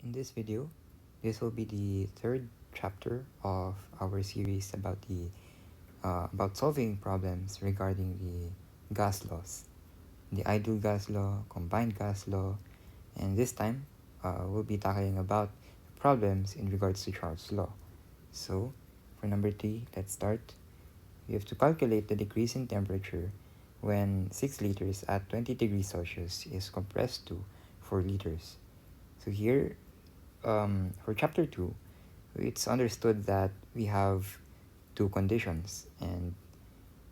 In this video, this will be the third chapter of our series about solving problems regarding the gas laws, the ideal gas law, combined gas law, and this time we'll be tackling about problems in regards to Charles' law. So, for number 3, let's start. We have to calculate the decrease in temperature when 6 liters at 20 degrees Celsius is compressed to 4 liters. So here, for chapter 2, it's understood that we have two conditions, and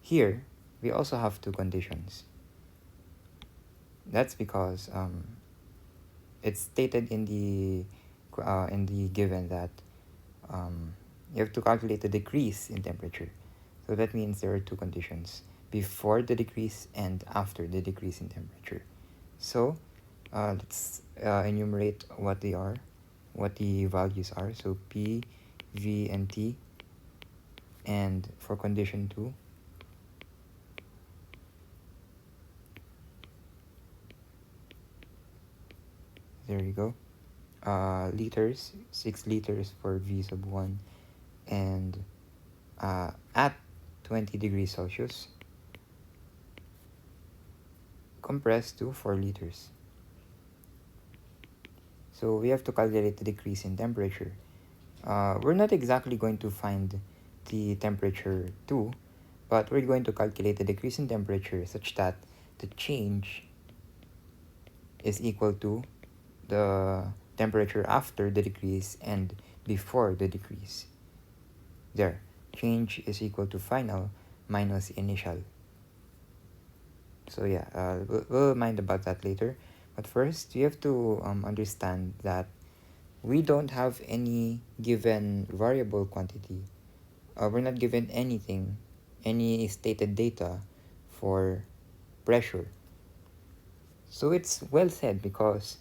here we also have two conditions. That's because it's stated in the given that you have to calculate the decrease in temperature. So that means there are two conditions: before the decrease and after the decrease in temperature. So let's enumerate what they are, what the values are. So P, V, and T. And for condition 2, there you go. Liters, 6 liters for V sub 1, and at 20 degrees Celsius, compressed to 4 liters. So we have to calculate the decrease in temperature. We're not exactly going to find the temperature 2, but we're going to calculate the decrease in temperature such that the change is equal to the temperature after the decrease and before the decrease. There, change is equal to final minus initial. So yeah, we'll mind about that later. But first, you have to understand that we don't have any given variable quantity. We're not given anything, any stated data for pressure. So it's well said because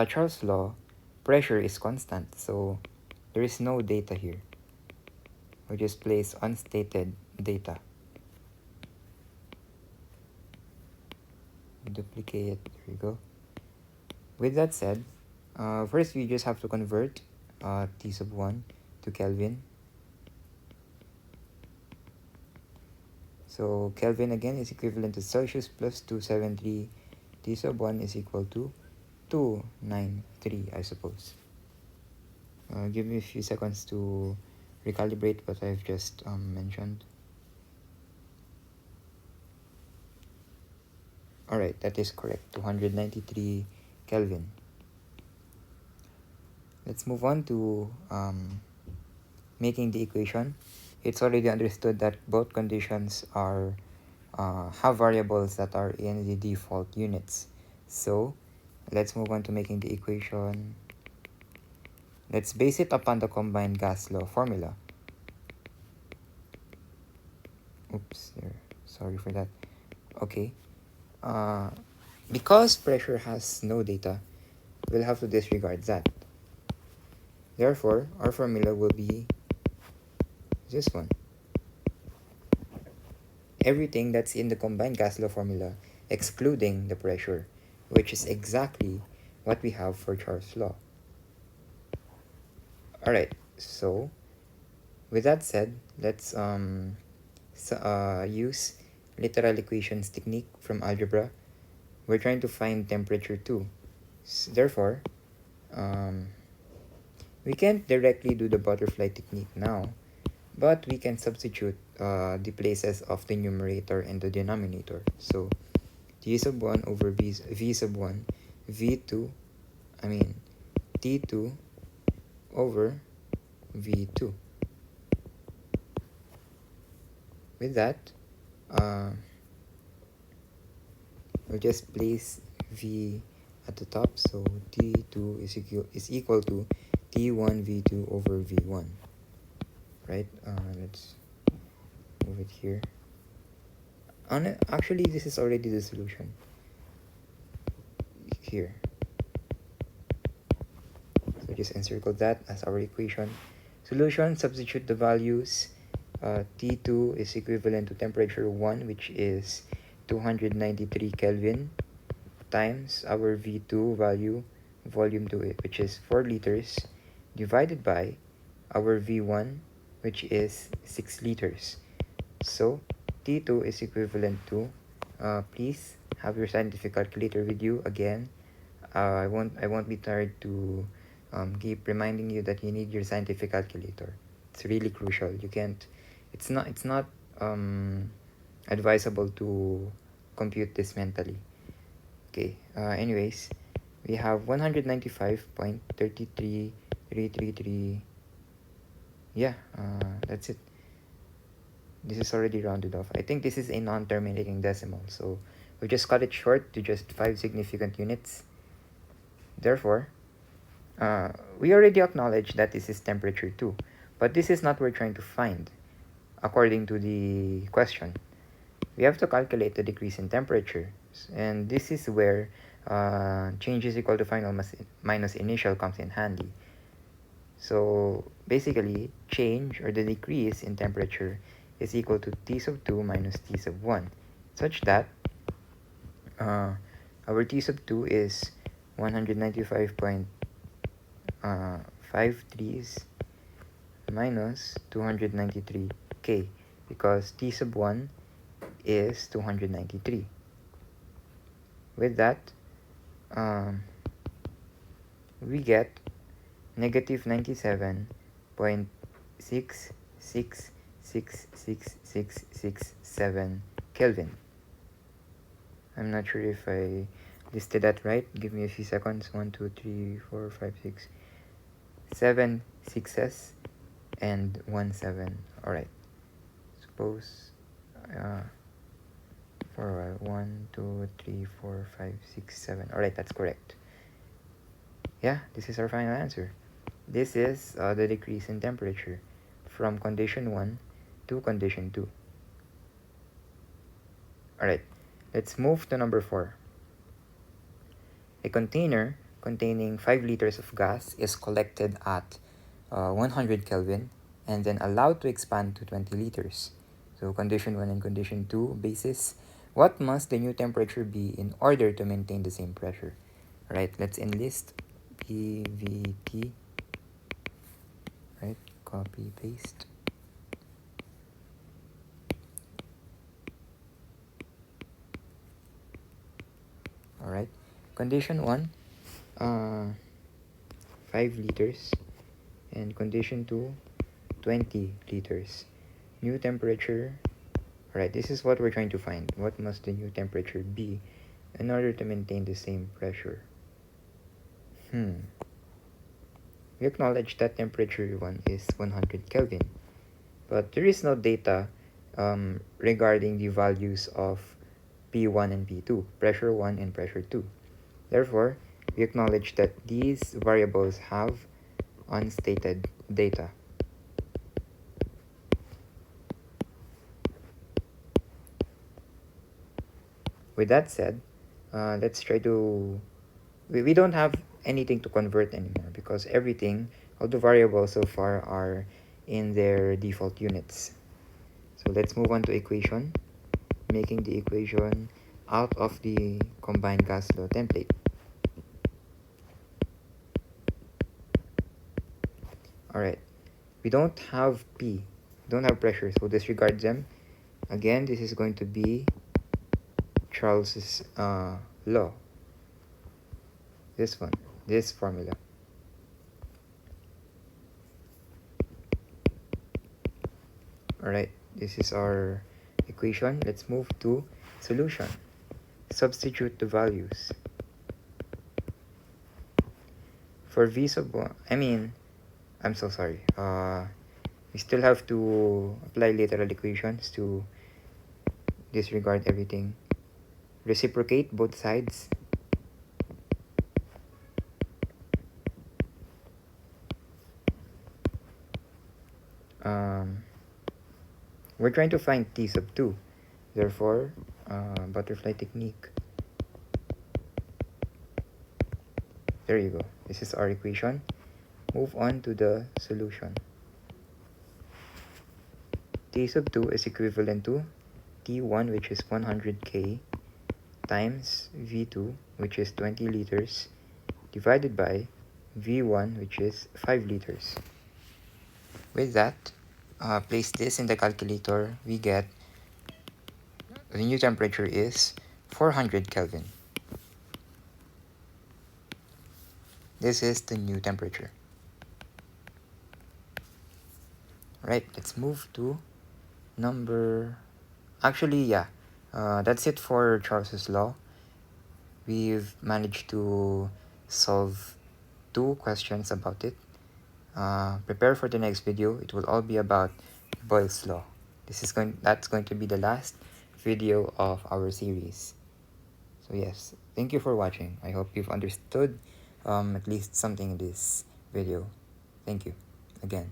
Charles' law, pressure is constant, so there is no data here. We just place unstated data. Duplicate, there you go. With that said, first we just have to convert T sub 1 to Kelvin. So Kelvin again is equivalent to Celsius plus 273. T sub 1 is equal to 293, I suppose. Give me a few seconds to recalibrate what I've just mentioned. Alright, that is correct, 293 Kelvin. Let's move on to making the equation. It's already understood that both conditions are have variables that are in the default units. So let's move on to making the equation. Let's base it upon the combined gas law formula. Oops, there. Sorry for that. Okay. Because pressure has no data, we'll have to disregard that. Therefore, our formula will be this one. Everything that's in the combined gas law formula, excluding the pressure, which is exactly what we have for Charles' law. Alright, so with that said, let's use literal equations technique from algebra. We're trying to find temperature 2. Therefore, we can't directly do the butterfly technique now, but we can substitute the places of the numerator and the denominator. So T sub 1 over V sub 1, T2 over V2. With that, we'll just place V at the top, so T2 is equal to T1 V2 over V1. Right? Let's move it here. Actually, this is already the solution. Here. So just encircle that as our equation. Solution, substitute the values. T2 is equivalent to temperature 1, which is 293 Kelvin, times our V2 value, volume to it, which is 4 liters, divided by our V1, which is 6 liters. So T2 is equivalent to, please have your scientific calculator with you again. I won't be tired to keep reminding you that you need your scientific calculator. It's really crucial. It's not advisable to compute this mentally. Okay. Anyways, we have 195.33333. Yeah. That's it. This is already rounded off. I think this is a non-terminating decimal, so we just cut it short to just 5 significant units. Therefore, we already acknowledged that this is temperature 2, but this is not what we're trying to find. According to the question, we have to calculate the decrease in temperature, and this is where change is equal to final minus initial comes in handy. So basically, change or the decrease in temperature is equal to T sub 2 minus T sub 1, such that our T sub 2 is 195.53 minus 293K, because T sub 1 is 293. With that, we get negative 97.6666667 Kelvin. I'm not sure if I listed that right. Give me a few seconds. 1, 2, 3, 4, 5, 6, 7 6s and 1 7. Alright. Suppose for a while. 1, 2, 3, 4, 5, 6, 7. Alright, that's correct. Yeah, this is our final answer. This is the decrease in temperature from condition 1 to condition 2. Alright, let's move to number 4. A container containing 5 liters of gas is collected at 100 Kelvin and then allowed to expand to 20 liters. So condition 1 and condition 2 basis. What must the new temperature be in order to maintain the same pressure? Alright, let's enlist PVT. Right, copy, paste. Alright, condition 1, 5 liters, and condition 2, 20 liters. New temperature. Alright, this is what we're trying to find. What must the new temperature be in order to maintain the same pressure? We acknowledge that temperature 1 is 100 Kelvin, but there is no data regarding the values of P1 and P2, pressure 1 and pressure 2. Therefore, we acknowledge that these variables have unstated data. With that said, let's try to... We don't have anything to convert anymore because everything, all the variables so far are in their default units. So let's move on to equation, making the equation out of the combined gas law template. Alright, we don't have P, don't have pressure, so disregard them. Again, this is going to be Charles's law. This one, this formula. Alright, this is our equation. Let's move to solution. Substitute the values. For V sub 1, I'm so sorry. We still have to apply literal equations to disregard everything. Reciprocate both sides. We're trying to find T sub 2. Therefore, butterfly technique. There you go. This is our equation. Move on to the solution. T sub 2 is equivalent to T1, which is 100K, times V2, which is 20 liters, divided by V1, which is 5 liters. With that, place this in the calculator. We get the new temperature is 400 Kelvin. This is the new temperature. Right, let's move to number... Actually, yeah, that's it for Charles's Law. We've managed to solve 2 questions about it. Prepare for the next video. It will all be about Boyle's Law. That's going to be the last video of our series. So yes, thank you for watching. I hope you've understood at least something in this video. Thank you again.